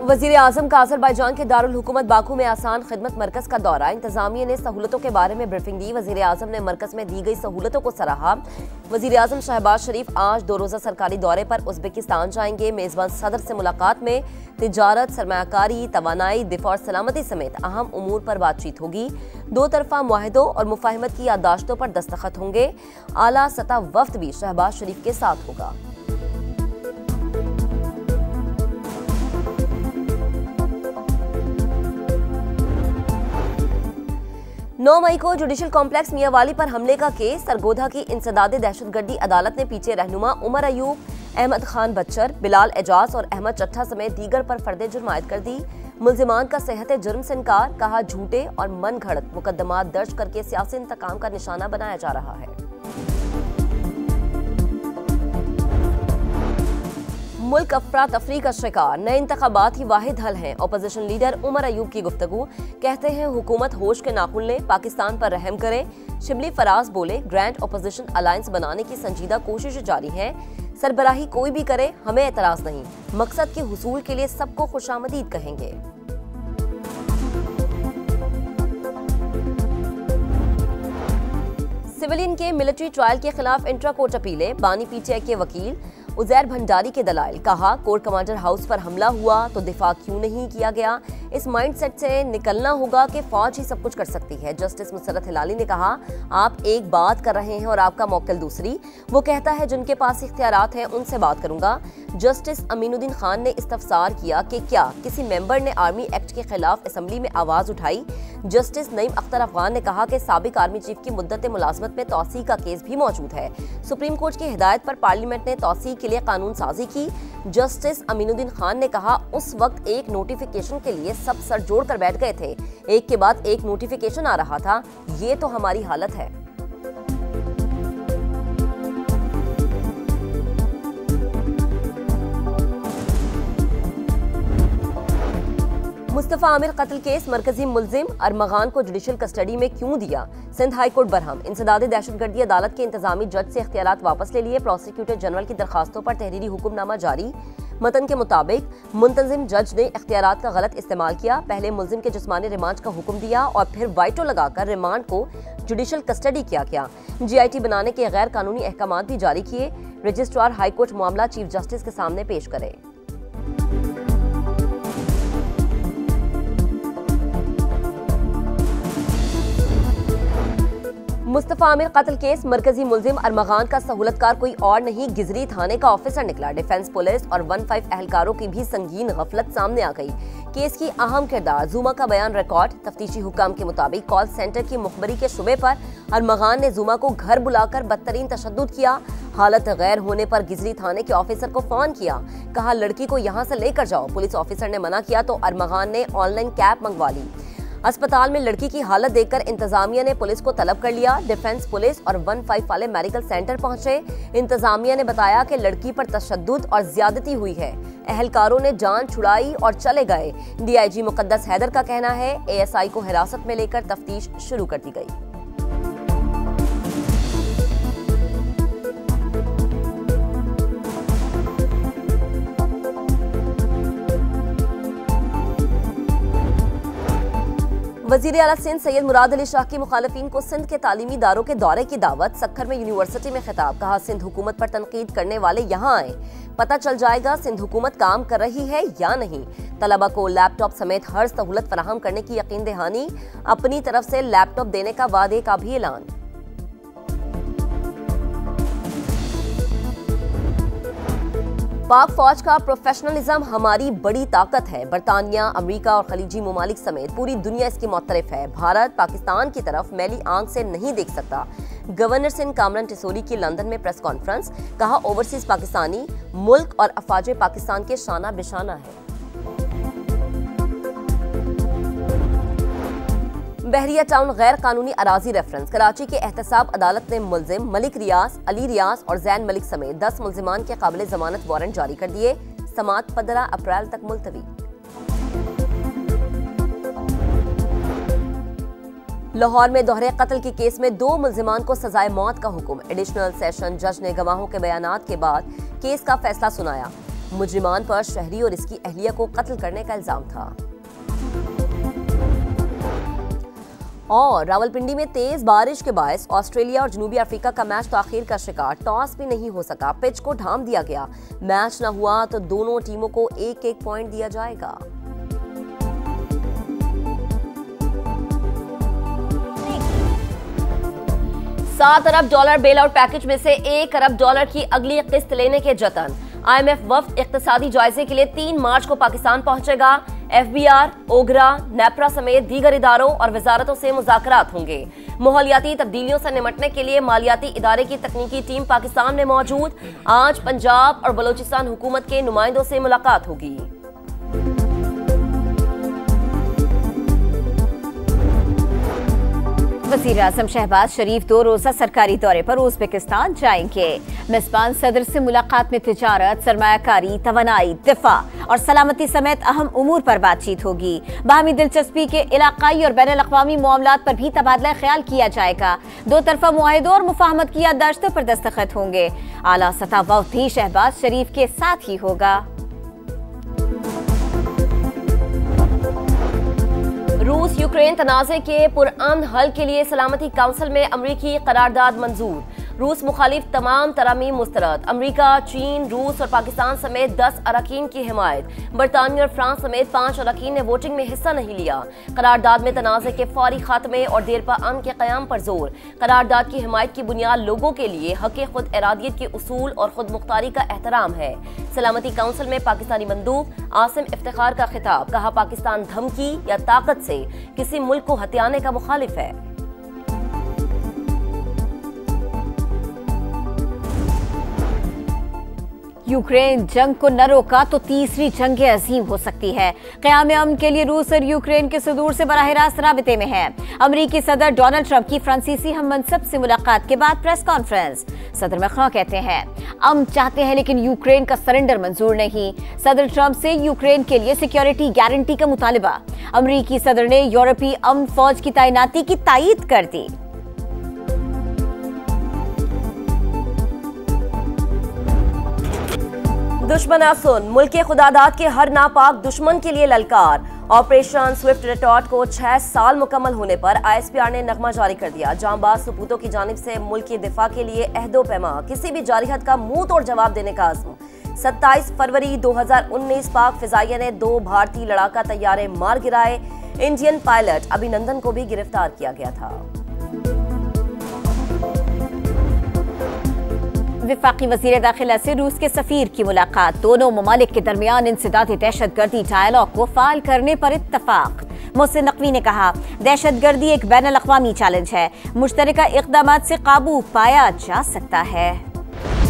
वजीर आजम का अजरबैजान के दारुल हुकूमत बाकू में आसान खिदमत मरकज का दौरा। इंतजामिया ने सहूलतों के बारे में ब्रीफिंग दी। वजीर आजम ने मरकज में दी गई सहूलतों को सराहा। वजीर आजम शहबाज शरीफ आज 2 रोज़ा सरकारी दौरे पर उज़्बेकिस्तान जाएंगे। मेजबान सदर से मुलाकात में तिजारत, सरमायाकारी, तवानाई, दिफा और सलामती समेत अहम उमूर पर बातचीत होगी। 2 तरफा मुआहिदों और मुफाहिमत की याददाश्तों पर दस्तखत होंगे। आला सतह वफ्द भी शहबाज शरीफ के साथ होगा। 9 मई को जुडिशल कॉम्प्लेक्स मियांवाली पर हमले का केस। सरगोधा की इंसदादे दहशतगर्दी अदालत ने पीछे रहनुमा उमर अयूब, अहमद खान बच्चर, बिलाल एजाज और अहमद चट्ठा समेत दीगर पर फर्दे जुर्म आयद कर दी। मुल्जिमान का सेहत जुर्म से इनकार, कहा झूठे और मन घड़त मुकदमात दर्ज करके सियासी इंतकाम का निशाना बनाया जा रहा है। मुल्क अफरा तफरी का शिकार, नए इंतखाबात ही वाहिद हल हैं। अपोजिशन लीडर उमर अयूब की गुफ्तगू, कहते हैं हुकूमत होश के नाखून ले, पाकिस्तान पर रहम करे। शिबली फराज बोले, ग्रैंड अपोजिशन अलायंस बनाने की संजीदा कोशिश जारी है। सरबराही कोई भी करे, हमें एतराज नहीं। मकसद के हुसूल के लिए सबको खुशामदीद कहेंगे। सिविलियन के मिलिट्री ट्रायल के खिलाफ इंट्रा कोर्ट अपीलें। बानी पीटीआई के वकील उजैर भंडारी के दलाइल, कहा कोर्ट कमांडर हाउस पर हमला हुआ तो दिफा क्यों नहीं किया गया। इस माइंडसेट से निकलना होगा कि फौज ही सब कुछ कर सकती है। जस्टिस मुसरत हिलाली ने कहा, आप एक बात कर रहे हैं और आपका मौकिल दूसरी। वो कहता है जिनके पास इख्तियारात हैं उनसे बात करूंगा। जस्टिस अमीनुद्दीन खान ने इस्तफसार किया कि क्या किसी मेंबर ने आर्मी एक्ट के खिलाफ असेंबली में आवाज उठाई। जस्टिस नईम अख्तर अफगान ने कहा कि साबिक आर्मी चीफ की मुद्दत मुलाजमत में तौसी का केस भी मौजूद है। सुप्रीम कोर्ट की हिदायत पर पार्लियामेंट ने तौसी के लिए कानून साजी की। जस्टिस अमीनुद्दीन खान ने कहा, उस वक्त एक नोटिफिकेशन के लिए सब सर जोड़कर बैठ गए थे। एक के बाद एक नोटिफिकेशन आ रहा था। ये तो हमारी हालत है। मुस्तफा आमिर कत्ल केस, मरकजी मुल्जिम अरमगान को जुडिशल कस्टडी में क्यों दिया। Sindh high court Barham. इंसदादे दहशतगर्दी अदालत के इंतजामी जज से इख्तियारात वापस ले लिए। प्रोसिक्यूटर जनरल की दरखास्तों पर तहरीरी हुक्मनामा जारी। मतन के मुताबिक मुंतजिम जज ने इख्तियारात का गलत इस्तेमाल किया। पहले मुल्जिम के जिस्मानी रिमांड का हुक्म दिया और फिर वाइटो लगाकर रिमांड को जुडिशल कस्टडी किया गया। GIT बनाने के गैर कानूनी अहकामात भी जारी किए। रजिस्ट्रार हाई कोर्ट मामला चीफ जस्टिस के सामने पेश करे। मुस्तफा आमिर कत्ल केस, मरकजी मुल्जिम अरमगान का सहूलतकार कोई और नहीं, गिजरी थाने का ऑफिसर निकला। डिफेंस पुलिस और 15 अहलकारों की भी संगीन गफलत सामने आ गई। केस की अहम किरदार जुमा का बयान रिकॉर्ड। तफ्तीशी हुक्म के मुताबिक कॉल सेंटर की मुखबरी के शुबे पर अरमगान ने जुमा को घर बुलाकर बदतरीन तशद्दुद किया। हालत गैर होने पर गिजरी थाने के ऑफिसर को फोन किया, कहा लड़की को यहाँ से लेकर जाओ। पुलिस ऑफिसर ने मना किया तो अरमगान ने ऑनलाइन कैब मंगवा ली। अस्पताल में लड़की की हालत देखकर इंतजामिया ने पुलिस को तलब कर लिया। डिफेंस पुलिस और 15 वाले मेडिकल सेंटर पहुंचे। इंतजामिया ने बताया कि लड़की पर तशद्दुद और ज्यादती हुई है। अहलकारों ने जान छुड़ाई और चले गए। DIG मुकद्दस हैदर का कहना है ASI को हिरासत में लेकर तफ्तीश शुरू कर दी गई। वजीर आला सिंध सैयद मुराद अली शाह की मुखालिफिन को सिंध के तालीमी इदारों के दौरे की दावत। सक्खर में यूनिवर्सिटी में खिताब, कहा सिंध हुकूमत पर तनकीद करने वाले यहाँ आए, पता चल जाएगा सिंध हुकूमत काम कर रही है या नहीं। तलबा को लैपटॉप समेत हर सहूलत फराहम करने की यकीन दहानी। अपनी तरफ से लैपटॉप देने का वादे का भी ऐलान। पाक फौज का प्रोफेशनलिज्म हमारी बड़ी ताकत है। बरतानिया, अमेरिका और खलीजी ममालिक समेत पूरी दुनिया इसकी मुतरफ है। भारत पाकिस्तान की तरफ मैली आंख से नहीं देख सकता। गवर्नर सिंध कामरान टिसोरी की लंदन में प्रेस कॉन्फ्रेंस, कहा ओवरसीज पाकिस्तानी मुल्क और अफवाज पाकिस्तान के शाना बिशाना है। बहरिया टाउन गैर कानूनी अराजी रेफरेंस। कराची के एहतसाब अदालत ने मुल्जिम मलिक रियाज, अली रियाज और जैन मलिक समेत 10 मुल्जिमान के काबिल जमानत वारंट जारी कर दिए। समात 15 अप्रैल तक मुलतवी। लाहौर में दोहरे कत्ल के केस में 2 मुल्जिमान को सजाए मौत का हुक्म। एडिशनल सेशन जज ने गवाहों के बयानात के बाद केस का फैसला सुनाया। मुजरिमान पर शहरी और इसकी अहलिया को कत्ल करने का इल्जाम था। और रावलपिंडी में तेज बारिश के बायस ऑस्ट्रेलिया और जनूबी अफ्रीका का मैच ताखीर का शिकार। टॉस भी नहीं हो सका, पिच को ढाम दिया गया। मैच न हुआ तो दोनों टीमों को एक एक पॉइंट दिया जाएगा। $7 अरब बेल आउट पैकेज में से $1 अरब की अगली किस्त लेने के जतन। IMF वफ्द इक्तिसादी जायजे के लिए 3 मार्च को पाकिस्तान पहुंचेगा। FBR, ओगरा, नेपरा समेत दीगर इदारों और वजारतों से मुज़ाकरात होंगे। माहौलियाती तब्दीलियों से निमटने के लिए मालियाती इदारे की तकनीकी टीम पाकिस्तान में मौजूद। आज पंजाब और बलोचिस्तान हुकूमत के नुमाइंदों से मुलाकात होगी। वज़ीर आज़म शहबाज शरीफ 2 रोज़ा सरकारी दौरे पर उज़्बेकिस्तान जाएंगे। मेज़बान सदर से मुलाकात में तिजारत, सरमायाकारी, तवानाई, दिफा और सलामती समेत अहम उमूर पर बातचीत होगी। बाहमी दिलचस्पी के इलाकाई और बैनुल अक़वामी मामलात पर भी तबादला ख्याल किया जाएगा। 2 तरफ़ा मुआहिदों और मुफाहमत की याददाश्तों पर दस्तखत होंगे। आला सतह वफ़द भी शहबाज शरीफ के साथ ही होगा। रूस यूक्रेन तनाज़े के पुरअमन हल के लिए सलामती काउंसिल में अमरीकी करारदाद मंजूर। रूस मुखालिफ तमाम तरामीम मुस्तरद। अमरीका, चीन, रूस और पाकिस्तान समेत 10 अरकान की हिमायत। बरतानिया और फ्रांस समेत 5 अरकान ने वोटिंग में हिस्सा नहीं लिया। करारदाद में तनाज़े के फौरी खात्मे और देरपा अमन के क़याम पर जोर। करारदाद की हिमायत की बुनियाद लोगों के लिए हक़ खुद इरादियत के उसूल और खुद मुख्तारी का एहतराम है। सलामती काउंसिल में पाकिस्तानी मंदूब आसिम इफ्तिखार का खिताब। कहा, पाकिस्तान धमकी या ताकत से किसी मुल्क को हथियाने का मुखालिफ है। यूक्रेन जंग को न रोका तो तीसरी जंग अजीम हो सकती है। क़याम अमन के लिए रूस और यूक्रेन के सदूर से बराह रास्त राबिते में है। अमरीकी सदर डोनाल्ड ट्रंप की फ्रांसीसी हम मनसब से मुलाकात के बाद प्रेस कॉन्फ्रेंस। सदर मैक्रों कहते हैं, हम चाहते हैं लेकिन यूक्रेन का सरेंडर मंजूर नहीं। सदर ट्रंप से यूक्रेन के लिए सिक्योरिटी गारंटी का मुतालिबा। अमरीकी सदर ने यूरोपीय अमन फौज की तैनाती की तायीद कर दी। दुश्मन सुन, मुल्क के खुदादाद के हर नापाक दुश्मन के लिए ललकार। ऑपरेशन स्विफ्ट रिटॉर्ट को 6 साल मुकम्मल होने पर ISPR ने नगमा जारी कर दिया। जांबाज सपूतों की जानिब से मुल्क के दिफा के लिए अहदो पैमा, किसी भी जारिहत का मुंह तोड़ जवाब देने का आज़म। 27 फरवरी 2019 पाक फिजाइया ने 2 भारतीय लड़ाका तैयारे मार गिराए। इंडियन पायलट अभिनंदन को भी गिरफ्तार किया गया था। वफाकी वज़ीर दाखिला से रूस के सफीर की मुलाकात। दोनों ममालिक के दरमियान इंसदाद दहशतगर्दी डायलॉग को फाल करने पर इत्तफाक। मोहसिन नकवी ने कहा, दहशतगर्दी एक बैनुल अक़वामी चैलेंज है, मुश्तरका इक़दामात से काबू पाया जा सकता है।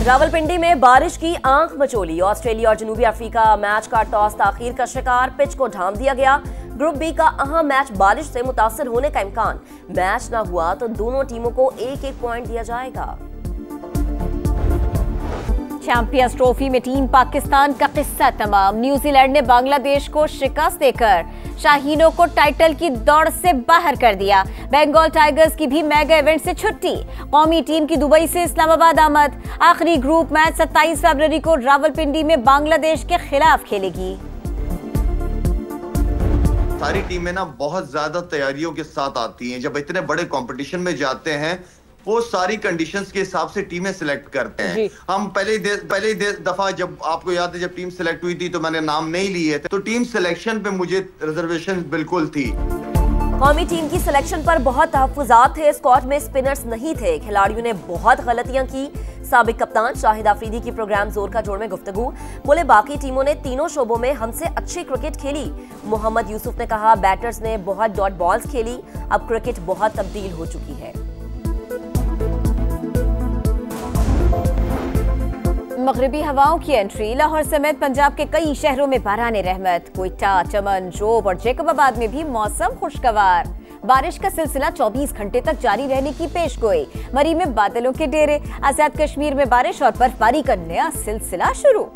रावलपिंडी में बारिश की आंख मचोली। ऑस्ट्रेलिया और जनूबी अफ्रीका मैच का टॉस ताखीर का शिकार। पिच को ढाम दिया गया। ग्रुप बी का अहम मैच बारिश से मुतासर होने का इम्कान। मैच न हुआ तो दोनों टीमों को एक एक पॉइंट दिया जाएगा। चैंपियंस ट्रॉफी में टीम पाकिस्तान का किस्सा तमाम। न्यूजीलैंड ने बांग्लादेश को शिकस्त देकर शाहीनों को टाइटल की दौड़ से बाहर कर दिया। बंगाल टाइगर्स की भी मेगा इवेंट से छुट्टी। कौमी टीम की दुबई से इस्लामाबाद आमद। आखिरी ग्रुप मैच 27 फरवरी को रावलपिंडी में बांग्लादेश के खिलाफ खेलेगी। सारी टीमें ना बहुत ज्यादा तैयारियों के साथ आती हैं। जब इतने बड़े कंपटीशन में जाते हैं वो सारी कंडीशंस के हिसाब से टीमें सिलेक्ट करते हैं। हम पहले दफा जब आपको याद है जब टीम सिलेक्ट हुई थी तो मैंने नाम नहीं लिए थे, तो टीम सिलेक्शन पे मुझे रिजर्वेशन बिल्कुल थी। कौमी टीम की सिलेक्शन पर बहुत तहफ्फुज़ात थे। स्क्वाड में स्पिनर्स नहीं थे। खिलाड़ियों ने बहुत गलतियां की। साबिक कप्तान शाहिद आफरीदी की प्रोग्राम जोर का जोड़ में गुफ्तगू। बोले, बाकी टीमों ने तीनों शोबों में हमसे अच्छी क्रिकेट खेली। मोहम्मद यूसुफ ने कहा, बैटर्स ने बहुत डॉट बॉल्स खेली। अब क्रिकेट बहुत तब्दील हो चुकी है। मगरिबी हवाओं की एंट्री। लाहौर समेत पंजाब के कई शहरों में बाराने रहमत। क्वेटा, चमन, जोब और जैकबाबाद में भी मौसम खुशगवार। बारिश का सिलसिला 24 घंटे तक जारी रहने की पेशगोई। मरी में बादलों के डेरे। आजाद कश्मीर में बारिश और बर्फबारी का नया सिलसिला शुरू।